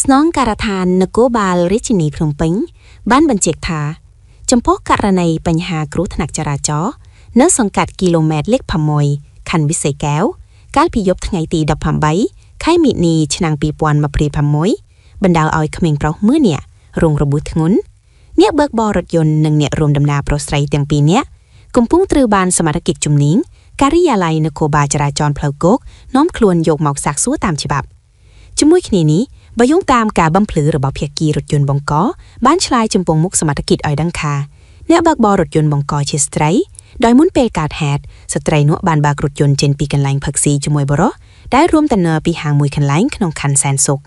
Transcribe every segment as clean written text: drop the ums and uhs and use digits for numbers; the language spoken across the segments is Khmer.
ស្នងការដ្ឋាននគរបាលរាជធានីភ្នំពេញបានបញ្ជាក់ថាចំពោះករណីបញ្ហាគ្រោះថ្នាក់ចរាចរណ៍នៅសង្កាត់គីឡូម៉ែត្រលេខ6ខណ្ឌវិស័យកែវកាលពីយប់ថ្ងៃទី18ខែមិនិនាឆ្នាំ2026បណ្ដាលឲ្យក្មេងប្រុសមួយនាក់រងរបួសធ្ងន់អ្នកបើកបររថយន្តនិងអ្នករួមដំណើរប្រុសស្រីទាំងពីរនាក់កំពុងត្រូវបានសមត្ថកិច្ចជំនាញការិយាល័យនគរបាលចរាចរណ៍ផ្លូវគោកនាំខ្លួនយកមកសាកសួរតាមច្បាប់ជាមួយគ្នានេះបើយោងតាមការបំភ្លឺរបស់ភាគីរថយន្តបង្កបានឆ្លើយចំពោះមុខសមត្ថកិច្ចឲ្យដឹងថាអ្នកបើកបររថយន្តបង្កជាស្ត្រីដោយមុនពេលកើតហេតុស្ត្រីនោះបានបើករថយន្តចេញពីកន្លែងផឹកស៊ីជាមួយបុរសដែលរួមដំណើរពីហាងមួយកន្លែងក្នុងខណ្ឌសែនសុខ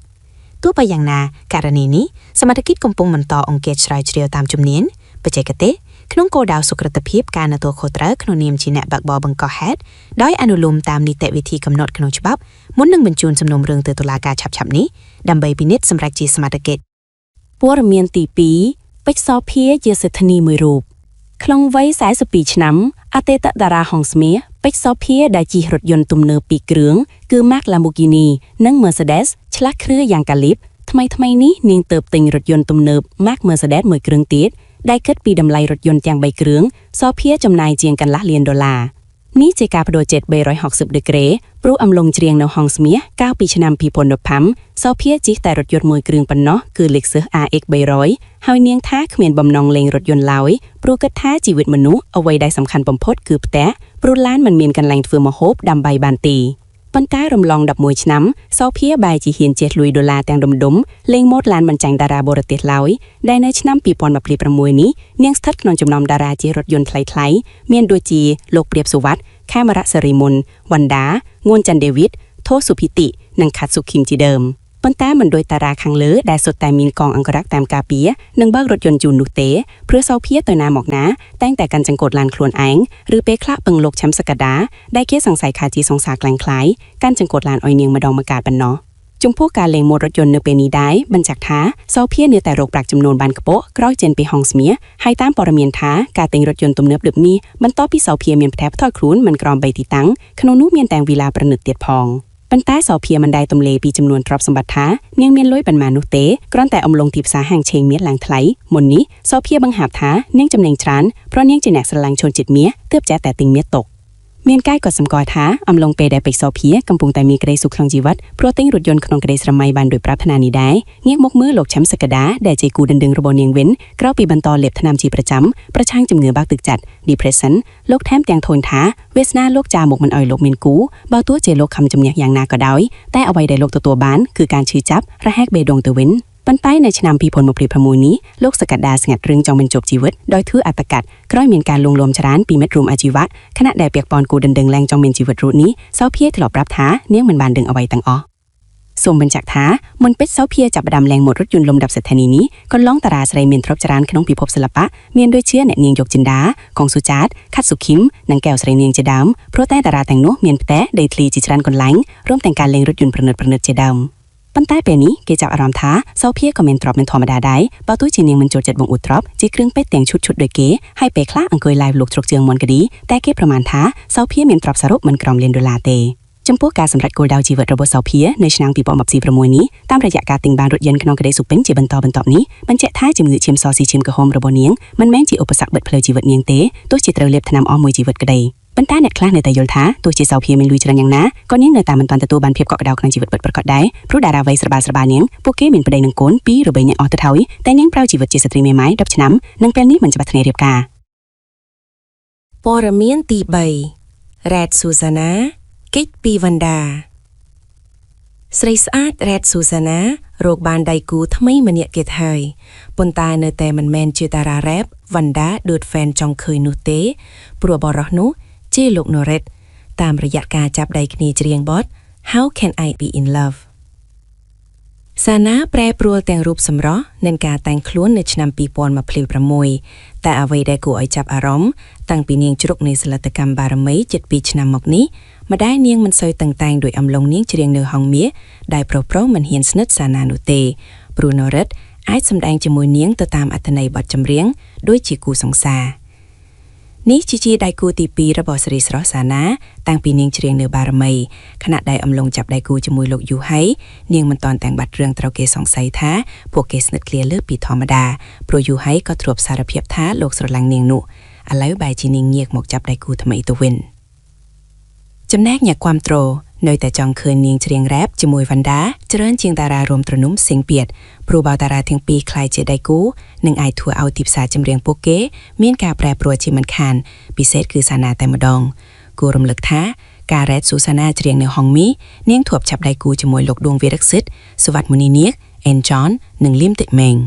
ទោះបីយ៉ាងណាករណីនេះសមត្ថកិច្ចកំពុងបន្តអង្កេតស្រាវជ្រាវតាមជំនាញបច្ចេកទេសក្នុងគោលដៅសុក្រឹតភាពការទទួលខុសត្រូវក្នុងនាមជាអ្នកបើកបរបង្កហេតុដោយអនុលោមតាមនីតិវិធីកំណត់ក្នុងច្បាប់មុននឹងបញ្ជូនសំណុំរឿងទៅតុលាការឆាប់ៗនេះដើម្បីពិនិត្យសម្រេចជាសមត្ថកិច្ចព័ត៌មានទី2ពេជ្រសោភាជាសេដ្ឋីនីមួយរូបក្នុងវ័យ42ឆ្នាំអតីតតារាហុងស្មាសពេជ្រសោភាដែលជិះរថយន្តទំនើប2គ្រឿងគឺ Mark Lamborghini និង Mercedes ឆ្លាស់គ្រឿយ៉ាងកាលីបថ្មីៗនេះនាងទើបទិញរថយន្តទំនើប Mark Mercedes មួយគ្រឿងទៀតដែលគិតពីតម្លៃរថយន្តទាំង3គ្រឿងសោភាចំណាយជាងកន្លះលានដុល្លារនេះជាការប្តូរចិត្ត360ដឺក្រេព្រោះអំឡុងច្រៀងនៅហុងស្មាសកាលពីឆ្នាំ2015សោភាជិះតែរថយន្តមួយគ្រឿងប៉ុណ្ណោះគឺ Lexus RX 300ហើយនាងថាគ្មានបំណងលេងរថយន្តឡើយព្រោះគិតថាជីវិតមនុស្សអ្វីដែលសំខាន់បំផុតគឺផ្ទះព្រោះឡានមិនមានកន្លែងធ្វើម្ហូបដើម្បីបានទេប៉ុន្តែរំលង11ឆ្នាំសោភាបែរជាហ៊ានចេះលុយដុល្លារទាំងដុំលេងម៉ូតឡានបញ្ចាញ់តារាបរទេសឡើយដែលនៅឆ្នាំ2026នេះនាងស្ថិតក្នុងចំណោមតារាជិះរថយន្តថ្លៃៗមានដូចជាលោកព្រាបសុវត្ថិខេមរៈសិរីមុនវណ្ដាងួនច័ន្ទដេវីតថូសុភិតិនិងខាត់សុខីមជាដើមប៉ុន្តែមិនដូចតារាខាងលើដែលសុទ្ធតែមានកងអង្គរក្សតាមការពារនិងបើករថយន្តជូននោះទេព្រោះសោភាទៅណាមកណាតែងតែកាន់ចង្កូតឡានខ្លួនឯងឬពេលខ្លះពឹងលោកឆាំសក្តាដែលគេសង្ស័យថាជាសង្សារក្លែងក្លាយកាន់ចង្កូតឡានឲ្យនាងម្ដងម្កាលប៉ុណ្ណោះចំពោះការលេងម៉ូតរថយន្តនៅពេលនេះដែរបញ្ជាក់ថាសោភានៅតែរកប្រាក់ចំនួនបានខ្ពស់ក្រោយចេញពីហុងស្មាសហើយតាមព័ត៌មានថាការទិញរថយន្តទំនើបដូចនេះបន្ទាប់ពីសោភាមានផ្ទះផ្ទាល់ខ្លួនមិនក្រោម3ទីតាំងក្នុងនោះមានទាំងវីឡាប្រណិតទៀតផងប៉ុន្តែសោភាមិនដែលទម្លាយពីចំនួនទ្រព្យសម្បត្តិថានាងមានលុយប៉ុន្មាននោះទេគ្រាន់តែអំឡុងទីផ្សារហាងឆេងមានឡើងថ្លៃមុននេះសោភាបង្ហាប់ថានាងចំណេញច្រើនព្រោះនាងជាអ្នកស្រឡាញ់ជនជាតិមាសទើបចេះតែទិញមាសតុកមានកាយក៏សម្គាល់ថាអំឡុងពេលដែលពេជ្រសោភាកំពុងតែមានក្តីសុខក្នុងជីវិតព្រោះទិញរថយន្តក្នុងក្តីស្រមៃបានដោយប្រាថ្នានេះដែរងាកមកមើលលោកឆាំសក្តាដែលជាគូដណ្ដឹងរបស់នាងវិញក្រោយពីបន្តលេបថ្នាំជាប្រចាំប្រឆាំងជំងឺបាក់ទឹកចិត្ត depression លោកថែមទាំងធនថាវាសនាលោកចាមកមិនអោយលោកមានគូបើទោះជាលោកខំជំនះយ៉ាងណាក៏ដោយតែអ្វីដែលលោកទទួលបានគឺការឈឺចាប់រហែកបេះដូងទៅវិញប៉ុន្តែនៅឆ្នាំ2026នេះលោកសក្តាស្ងាត់រឿងចង់បញ្ចប់ជីវិតដោយធ្វើអត្តកាត់ក្រោយមានការលួងលោមច្រើនពីមិត្តរួមអាជីវៈខណៈដែលពាក់ព័ន្ធគូដណ្ដឹងឡើងចង់មានជីវិតរូបនេះសោភាធ្លាប់ប្រាប់ថានាងមិនបានដឹងអ្វីទាំងអស់សូមបញ្ជាក់ថាមុនពេជ្រសោភាចាប់ផ្ដើមលែងម៉ូតរថយន្តលំដាប់សេដ្ឋីនីនេះកន្លងតារាស្រីមានទ្រព្យច្រើនក្នុងពិភពសិល្បៈមានដូចជាអ្នកនាងយកចិន្តាកងសុចាតខាត់សុខីមនិងកែវស្រីនាងជាដើមព្រោះតែតារាទាំងនោះមានផ្ទះដីធ្លីជាច្រើនកន្លែងរួមទាំងការលេងរថយន្តប្រណិតៗជាដើមប៉ុន្តែពេលនេះគេចាប់អារម្មណ៍ថាសោភាក៏មានទ្រព្យមិនធម្មតាដែរបើទោះជានាងមិនចូលចិត្តបង្អួតទ្រព្យជាគ្រឿងពេជ្រទាំងឈុតដូចគេហើយពេលខ្លះអង្គុយ live លោកជ្រុកជើងមន់ក៏ឌីតែគេប្រមាណថាសោភាមានទ្រព្យសរុបមិនក្រោមលានដុល្លារទេចំពោះការសម្រេចគោលដៅជីវិតរបស់សោភានៅឆ្នាំ2026នេះតាមរយៈការទិញបានរថយន្តក្នុងក្តីសុខពេញជាបន្តបន្ទាប់នេះបញ្ជាក់ថាជំងឺឈាមសស៊ីឈាមក្រហមរបស់នាងមិនមែនជាឧបសគ្គបិទផ្លូវជីវិតនាងទេទោះជាត្រូវលេបថ្នាំអស់មួយជីវិតក្តីប៉ុន្តែអ្នកខ្លះនៅតែយល់ថាទោះជាសោភាមានលុយច្រើនយ៉ាងណាក៏នាងនៅតែមិនទាន់ទទួលបានភាពកក់ក្ដៅក្នុងជីវិតពិតប្រាកដដែរព្រោះតារាវ័យស្របាលនាងពួកគេមានប្តីនិងកូន2របីនាក់អស់ទៅហើយតែនាងប្រើជីវិតជាស្ត្រីមេម៉ាយ10ឆ្នាំនិងពេលនេះមិនច្បាស់គ្នារៀបការព័ត៌មានទី3 Red Susanna កិច្ចពីវណ្ដាស្រីស្អាត Red Susanna រកបានដៃគូថ្មីម្នាក់ទៀតហើយប៉ុន្តែនៅតែមិនមែនជាតារារ៉េបវណ្ដាដូចហ្វេនចង់ឃើញនោះទេព្រោះបរិះនោះជាលោក Norret តាមរយៈការចាប់ដៃគ្នាច្រៀងបទ How Can I Be in Love សាណាប្រែប្រួលទាំងរូបសម្រស់និងការតែងខ្លួននៅឆ្នាំ2026តែអ្វីដែលគួរឲ្យចាប់អារម្មណ៍តាំងពីនាងជ្រុកនៃសិលធកម្មបារមីជិត2ឆ្នាំមកនេះម្ដាយនាងមិនសូវតឹងតែងដោយអំឡុងនាងច្រៀងនៅហងមាសដែលប្រុសមិនហ៊ានស្និទ្ធសាណានោះទេព្រោះ Norret អាចសម្ដែងជាមួយនាងទៅតាមអត្ថន័យបទចម្រៀងដូចជាគូសង្សារ នេះជាដៃគូទី2របស់សេរីស្រស់សាណាតាំងពីនាងច្រៀងនៅបារមីខណៈដែលអំឡុងចាប់ដៃគូជាមួយលោកយូហៃនាងមិនតាន់តែងបាត់រឿងត្រូវគេសង្ស័យថាពួកគេស្និទ្ធគ្នាលើសពីធម្មតាព្រោះយូហៃក៏ធ្លាប់សារភាពថាលោកស្រឡាញ់នាងនោះឥឡូវបែរជានាងងាកមកចាប់ដៃគូថ្មីទៅវិញចំណែកអ្នកគាំទ្រនៅតែចង់ឃើញនាងច្រៀងរ៉េបជាមួយវ៉ាន់ដាច្រើនជាងតារារួមទ្រនំសិងទៀតព្រោះបើតារាទាំងពីរខ្លាយជាដៃគូនឹងអាចធ្វើឲ្យទីផ្សារចម្រៀងពួកគេមានការប្រែប្រួលជាមិនខានពិសេសគឺសាណាតែម្ដងគួររំលឹកថាការរ៉េតស៊ូសាណាច្រៀងនៅហុងមីនាងធ្លាប់ចាប់ដៃគូជាមួយលោកដួងវីរក្សិតសុវត្ថិមុនីនាគអេនចននិងលីមតិមេង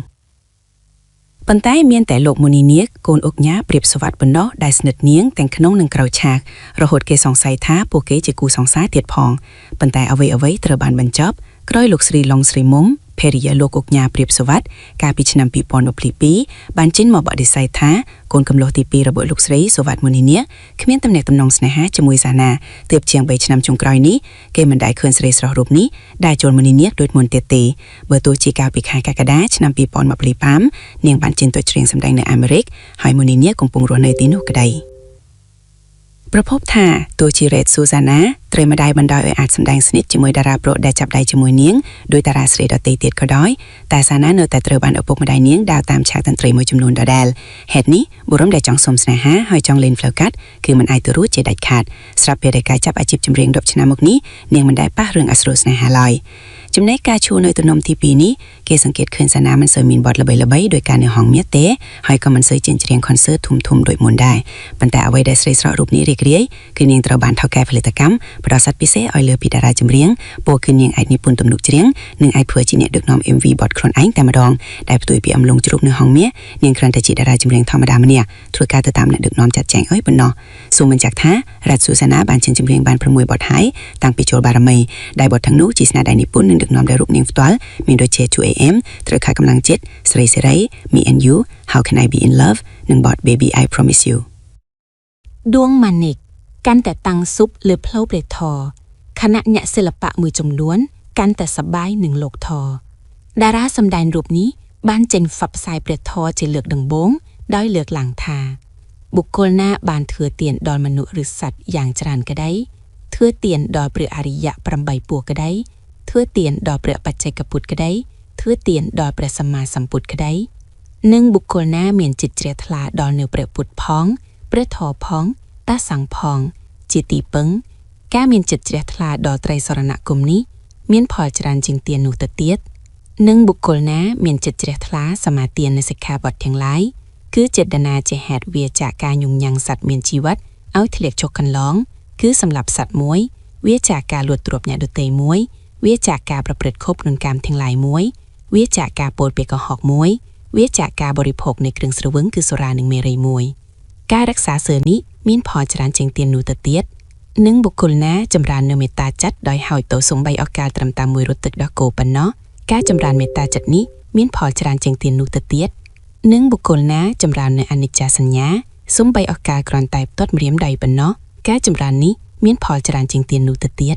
ប៉ុន្តែមានតែលោកមុនីនាគកូនអុកញ៉ាប្រៀបសុវត្ថិប៉ុណ្ណោះដែលស្និទ្ធនាងទាំងក្នុងនិងក្រៅឆាករហូតគេសង្ស័យថាពួកគេជាគូសង្សារទៀតផងប៉ុន្តែអ្វីៗត្រូវបានបញ្ចប់ក្រោយលោកស្រីឡុងស្រីមុំភរិយាលោកអុកញ៉ាប្រៀបសុវត្ថិកាលពីឆ្នាំ2022បានចេញមកបដិសេធថាកូនកំឡុះទី2របស់លោកស្រីសុវត្ថិមុនីនាគគ្មានទំនាក់ទំនងស្នេហាជាមួយសាណាទើបជាង3ឆ្នាំចុងក្រោយនេះគេមិនដែលឃើញស្រីស្រស់រូបនេះដែលចូលមុនីនាគដូចមុនទៀតទេបើទោះជាកាលពីខែកក្កដាឆ្នាំ2025នាងបានចេញទៅច្រៀងសម្ដែងនៅអាមេរិកហើយមុនីនាគកំពុងរស់នៅទីនោះក្តីប្រភពថាទោះជារ៉េតស៊ូសាណាត្រូវម្ដាយបណ្ដោយឲ្យអាចសម្ដែងស្និទ្ធជាមួយតារាប្រុសដែលចាប់ដៃជាមួយនាងដោយតារាស្រីដទៃទៀតក៏ដោយតែសាណានៅតែត្រូវបានឪពុកម្ដាយនាងដើរតាមឆាកតន្ត្រីមួយចំនួនដដែលហេតុនេះបុរសដែលចង់សុំស្នេហាហើយចង់លេងផ្លូវកាត់គឺមិនអាចទៅរួចជាដាច់ខាតស្រាប់ពេលដែលការចាប់អាជីពចម្រៀង10ឆ្នាំមកនេះនាងមិនដែលប៉ះរឿងអស្ចារ្យស្នេហាឡើយចំណែកការឈួរនៅទំនំទី2នេះគេសង្កេតឃើញសាណាមិនសូវមានបទល្បីៗដោយការនៅហងមាសទេហើយក៏មិនសូវចេញច្រៀងខុនសឺតធំៗដូចមុនដែរប៉ុន្តែអ្វីដែលស្រីស្រស់រូបនេះរីករាយគឺនាងត្រូវបានថៅកែផលិតកម្មផ្ដល់សិទ្ធិពិសេសឲ្យលើពីតារាចម្រៀងពោលគឺនាងអាចនិពន្ធទំនុកច្រៀងនិងអាចធ្វើជាអ្នកដឹកនាំ MV បទខ្លួនឯងតែម្ដងដែលផ្ទុយពីអំឡុងជ្រូកនៅហងមាសនាងគ្រាន់តែជាតារាចម្រៀងធម្មតាម្នាក់ធ្វើការទៅតាមអ្នកដឹកនាំចាត់ចែងឲ្យប៉ុណ្ណោះសូមបញ្ជាក់ថារ៉ាត់ស៊ូសាណាបានចេញចម្រៀងបាន6បទហើយតាំងពីចូលបារមីដែលបទទាំងនោះជាស្នាដៃនិពន្ធនិងដឹកនាំដោយរូបនាងផ្ទាល់មានដូចជា 2AM ត្រូវខែកម្លាំងចិត្តស្រីសេរី Me and You How Can I Be in Love និងបទ Baby I Promise You ដួងម៉ានិកកាន់តែតាំងស៊ុបលើផ្លូវព្រះធរខណៈអ្នកសិល្បៈមួយចំនួនកាន់តែសប្បាយនឹងលោកធរតារាសម្ដែងរូបនេះបានចេញផ្សព្វផ្សាយព្រះធរជាលើកដំបូងដោយលើកឡើងថាបុគ្គលណាបានធ្វើទានដល់មនុស្សឬសត្វយ៉ាងច្រើនក្តីធ្វើទានដល់ព្រះអរិយៈ8ពូក្តីធ្វើទានដល់ព្រះបច្ចេកពុទ្ធក្តីធ្វើទានដល់ព្រះសម្មាសម្ពុទ្ធក្តីនិងបុគ្គលណាមានចិត្តជ្រះថ្លាដល់នៅព្រះពុទ្ធផងព្រះធម៌ផងតាសង្ឃផងជាទីពឹងការមានចិត្តជ្រះថ្លាដល់ត្រីសរណគមនេះមានផលច្រើនជាងទាននោះទៅទៀតនិងបុគ្គលណាមានចិត្តជ្រះថ្លាសមាទាននៅសិក្ខាបទទាំងឡាយគឺចេតនាជាហេតុវាចាកការញុំញ៉ាំងសត្វមានជីវិតឲ្យធ្លាក់ចុះកន្លងគឺសម្លាប់សត្វមួយវាចាកការលួចទ្រព្យអ្នកដទៃមួយវាចាកការប្រព្រឹត្តខុបនឹងកម្មទាំងឡាយមួយវាចាកការពោលពាក្យកុហកមួយវាចាកការបរិភោគនៃគ្រឿងស្រវឹងគឺសូរ៉ានិងមេរីមួយការរក្សាសើនេះមានផលច្រើនជាងទាននោះទៅទៀតនិងបុគ្គលណាចម្រើននៅមេត្តាចិត្តដោយហោចទៅសំបីអកាលត្រឹមតាមមួយរត់ទឹកដោះគោប៉ុណ្ណោះការចម្រើនមេត្តាចិត្តនេះមានផលច្រើនជាងទាននោះទៅទៀតនិងបុគ្គលណាចម្រើននៅអនិច្ចាសញ្ញាសំបីអកាលគ្រាន់តែផ្ទាត់ម្រាមដៃប៉ុណ្ណោះការចម្រើននេះមានផលច្រើនជាងទាននោះទៅទៀត